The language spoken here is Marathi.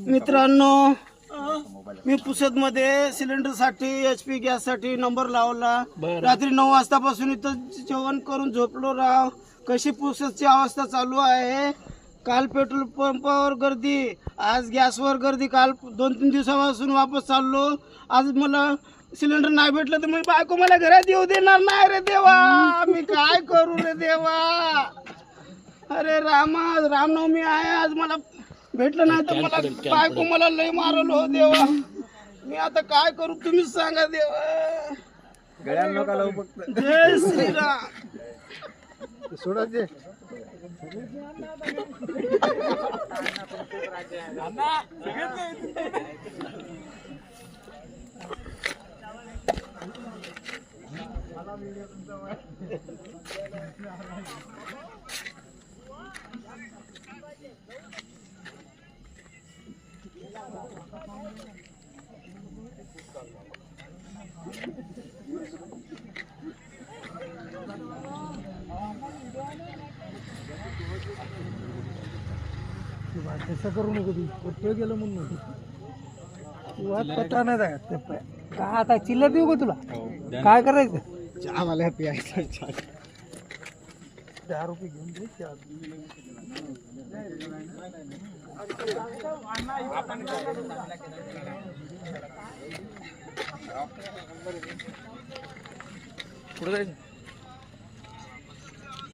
मित्रांनो, मी पुसदमध्ये सिलेंडरसाठी HP गॅससाठी नंबर लावला. रात्री 9 वाजतापासून इथं जेवण करून झोपलो राव. कशी पुसदची अवस्था चालू आहे. काल पेट्रोल पंपावर गर्दी, आज गॅसवर गर्दी. काल 2-3 दिवसापासून वापस चाललो. आज मला सिलेंडर नाही भेटलं तर मी बायको मला घरात येऊ देणार नाही रे देवा. मी काय करू रे देवा. अरे रामा, रामनवमी आहे आज. मला भेटलं नाही तर मला बायको मला लय मारल हो देवा. मी आता काय करू तुम्हीच सांगा देवा. जय श्रीराम. सोडा दे. तसं करू नको तू. कुठे गेलं म्हणून पत्ता नाही जात. काय आता चिल्लर देऊ का तुला. काय करायचं. आम्हाला प्यायचं 10 रुपये घेऊन दे. पुढे जायचं.